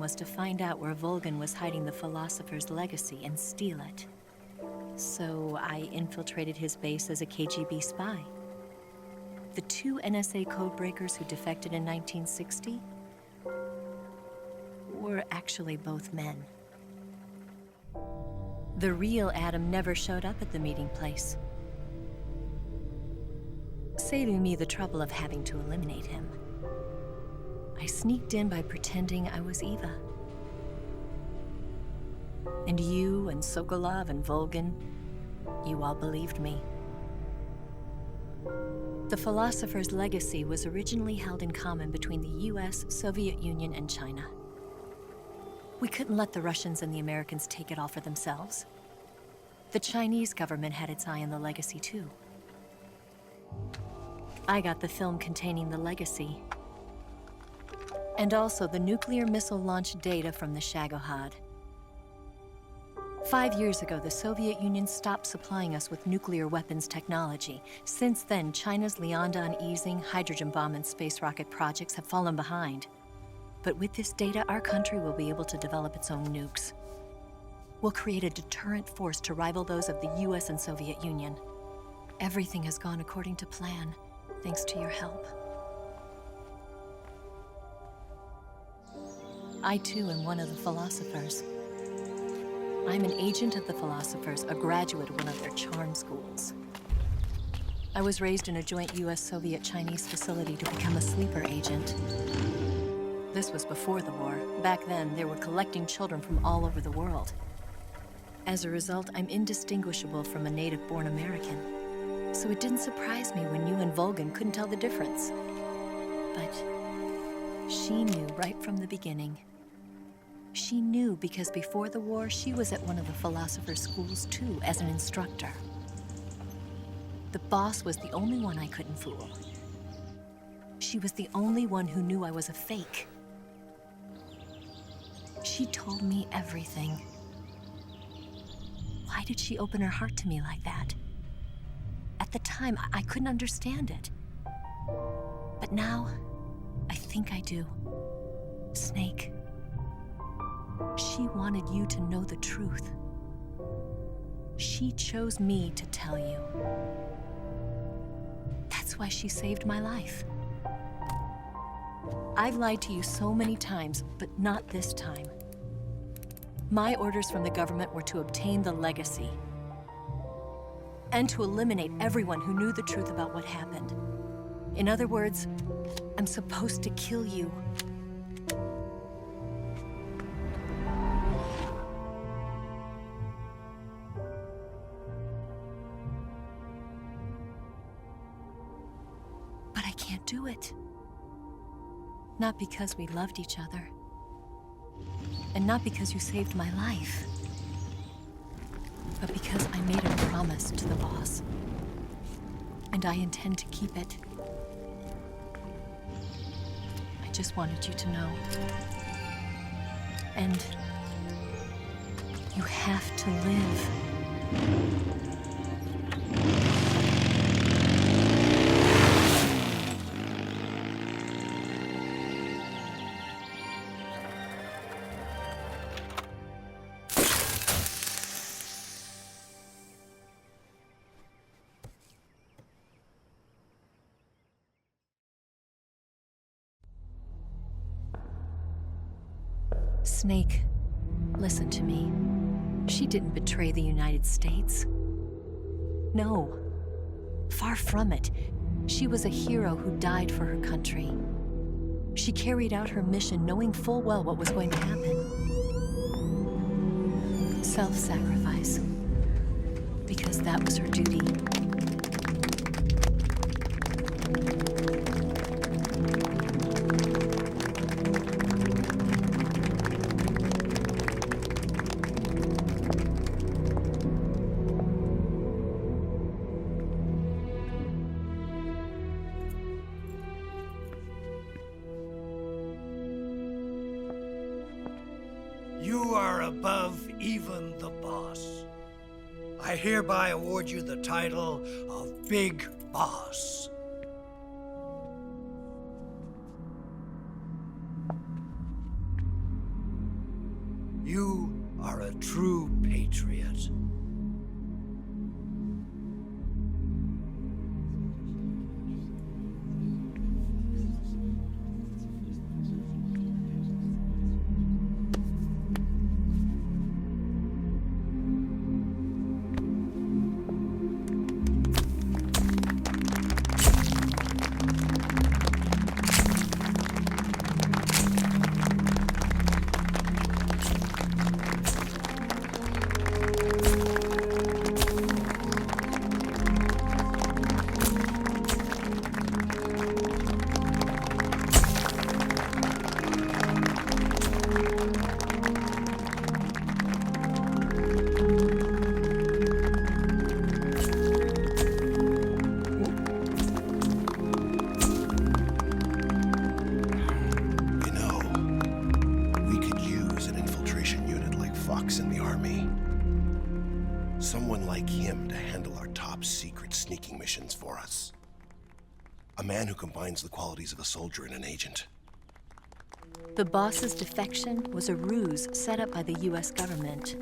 was to find out where Volgin was hiding the philosopher's legacy and steal it. So I infiltrated his base as a KGB spy. The two NSA codebreakers who defected in 1960 were actually both men. The real Adam never showed up at the meeting place, saving me the trouble of having to eliminate him. I sneaked in by pretending I was Eva. And you and Sokolov and Volgin, you all believed me. The philosopher's legacy was originally held in common between the US, Soviet Union, and China. We couldn't let the Russians and the Americans take it all for themselves. The Chinese government had its eye on the legacy too. I got the film containing the legacy, and also the nuclear missile launch data from the Shagohod. 5 years ago, the Soviet Union stopped supplying us with nuclear weapons technology. Since then, China's Liaodong easing, hydrogen bomb, and space rocket projects have fallen behind. But with this data, our country will be able to develop its own nukes. We'll create a deterrent force to rival those of the US and Soviet Union. Everything has gone according to plan, thanks to your help. I too am one of the philosophers. I'm an agent of the philosophers, a graduate of one of their charm schools. I was raised in a joint US-Soviet-Chinese facility to become a sleeper agent. This was before the war. Back then, they were collecting children from all over the world. As a result, I'm indistinguishable from a native-born American. So it didn't surprise me when you and Volgin couldn't tell the difference. But she knew right from the beginning. She knew because before the war, she was at one of the philosopher's schools too, as an instructor. The boss was the only one I couldn't fool. She was the only one who knew I was a fake. She told me everything. Why did she open her heart to me like that? At the time, I couldn't understand it. But now, I think I do. Snake. She wanted you to know the truth. She chose me to tell you. That's why she saved my life. I've lied to you so many times, but not this time. My orders from the government were to obtain the legacy and to eliminate everyone who knew the truth about what happened. In other words, I'm supposed to kill you. But I can't do it. Not because we loved each other. And not because you saved my life. But because I made a promise to the boss. And I intend to keep it. I just wanted you to know. And you have to live. Snake, listen to me. She didn't betray the United States. No, far from it. She was a hero who died for her country. She carried out her mission knowing full well what was going to happen. Self-sacrifice. Because that was her duty. You are above even the boss. I hereby award you the title of Big Boss. You are a true patriot. Someone like him to handle our top secret sneaking missions for us. A man who combines the qualities of a soldier and an agent. The boss's defection was a ruse set up by the US government.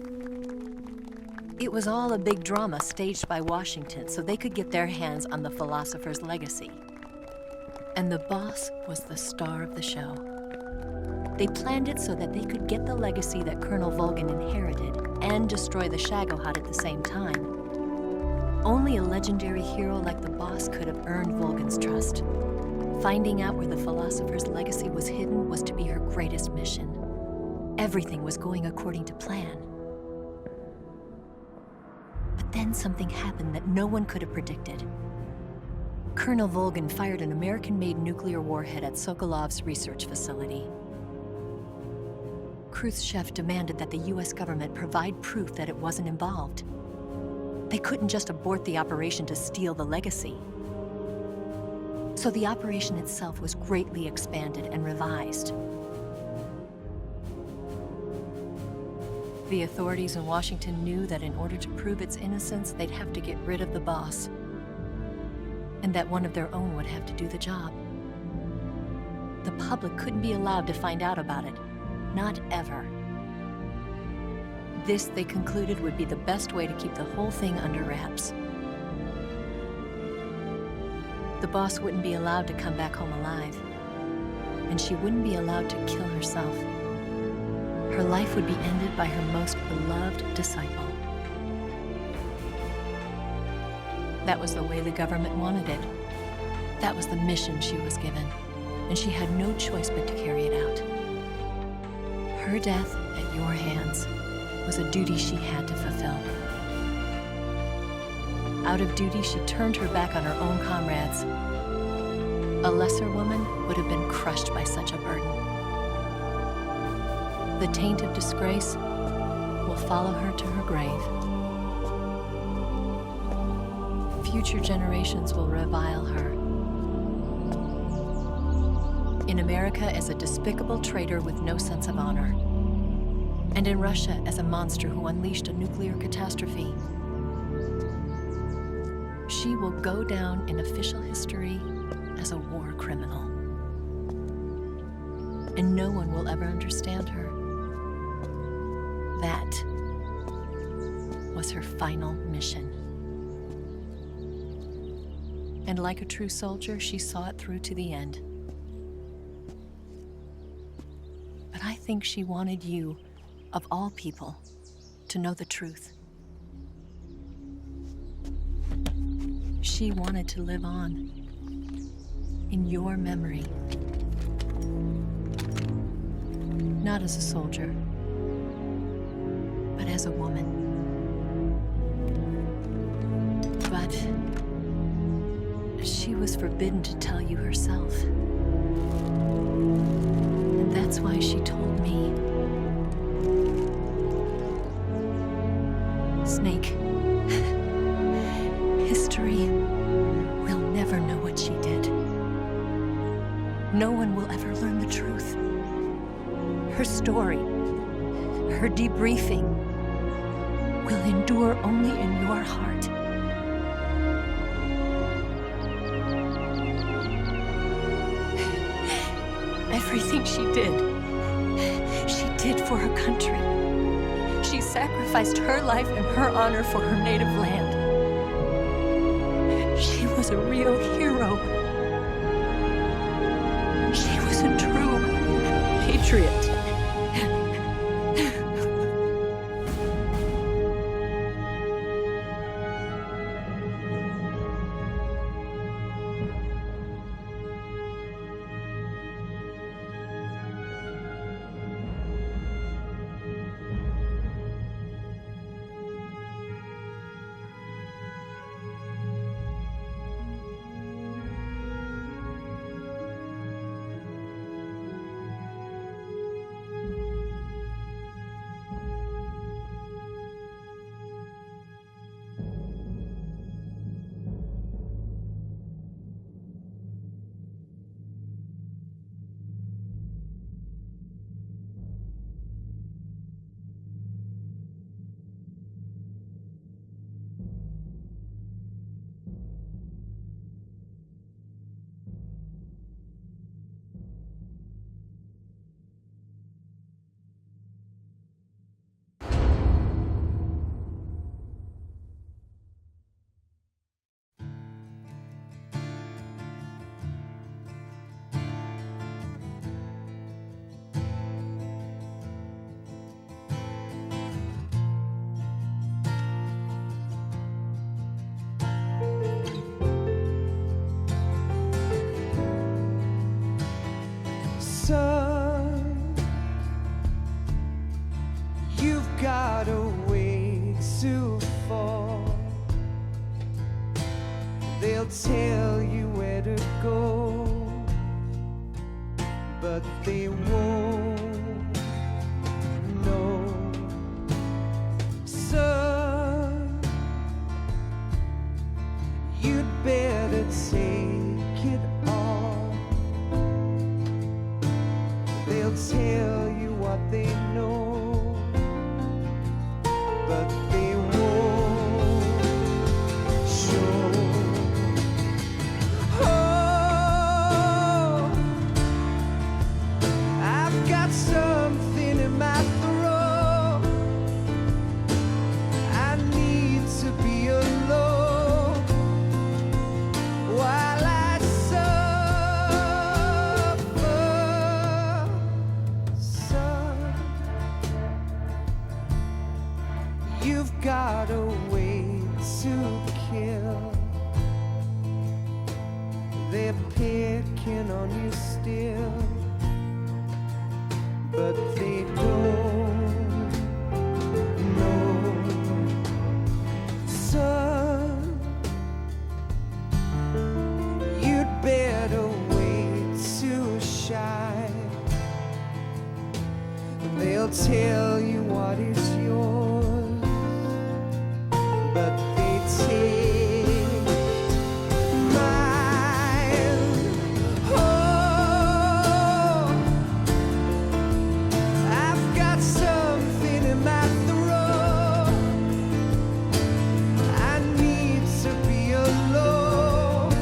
It was all a big drama staged by Washington so they could get their hands on the philosopher's legacy. And the boss was the star of the show. They planned it so that they could get the legacy that Colonel Volgin inherited and destroy the Shagohod at the same time. Only a legendary hero like the boss could have earned Volgin's trust. Finding out where the philosopher's legacy was hidden was to be her greatest mission. Everything was going according to plan. But then something happened that no one could have predicted. Colonel Volgin fired an American-made nuclear warhead at Sokolov's research facility. Khrushchev demanded that the US government provide proof that it wasn't involved. They couldn't just abort the operation to steal the legacy. So the operation itself was greatly expanded and revised. The authorities in Washington knew that in order to prove its innocence, they'd have to get rid of the boss, and that one of their own would have to do the job. The public couldn't be allowed to find out about it. Not ever. This, they concluded, would be the best way to keep the whole thing under wraps. The boss wouldn't be allowed to come back home alive, and she wouldn't be allowed to kill herself. Her life would be ended by her most beloved disciple. That was the way the government wanted it. That was the mission she was given, and she had no choice but to carry it out. Her death at your hands was a duty she had to fulfill. Out of duty, she turned her back on her own comrades. A lesser woman would have been crushed by such a burden. The taint of disgrace will follow her to her grave. Future generations will revile her. In America as a despicable traitor with no sense of honor. And in Russia as a monster who unleashed a nuclear catastrophe. She will go down in official history as a war criminal. And no one will ever understand her. That was her final mission. And like a true soldier, she saw it through to the end. But I think she wanted you, of all people, to know the truth. She wanted to live on in your memory. Not as a soldier, but as a woman. But she was forbidden to tell you herself. And that's why she told me. Snake, history will never know what she did. No one will ever learn the truth. Her story, her debriefing, will endure only in your heart. Everything she did for her country. sacrificed her life and her honor for her native land. She was a real hero. She was a true patriot. Son, you've got a ways to fall. They'll tell you where to go, but they won't know. Son, you'd better take it all. They'll tell you what they know, but they won't show. Oh, I've got something in my throat. I need to be alone while I suffer. Son, you've got a way to kill. They're picking on you still, but they don't know. Son, you'd better wait to shine. They'll tell you what is yours, but they take mine. Oh, I've got something in my throat. I need to be alone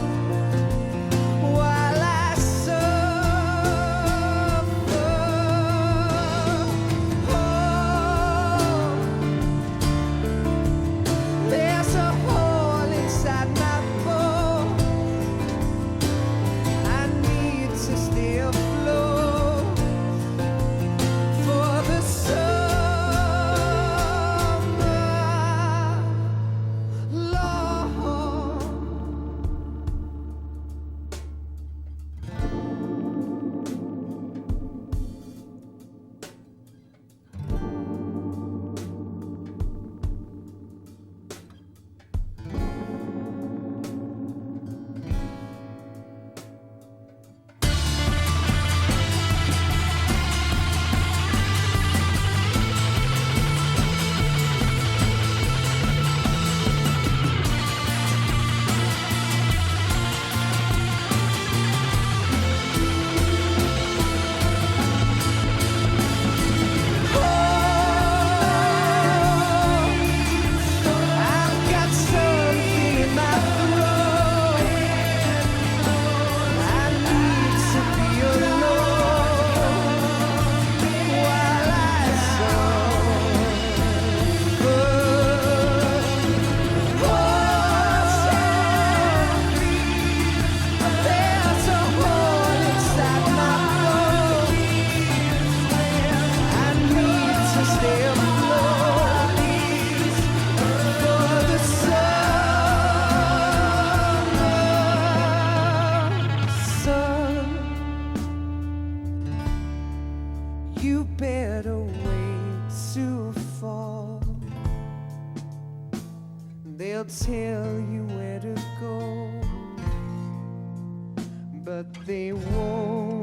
while I suffer. Oh, They'll tell you where to go, but they won't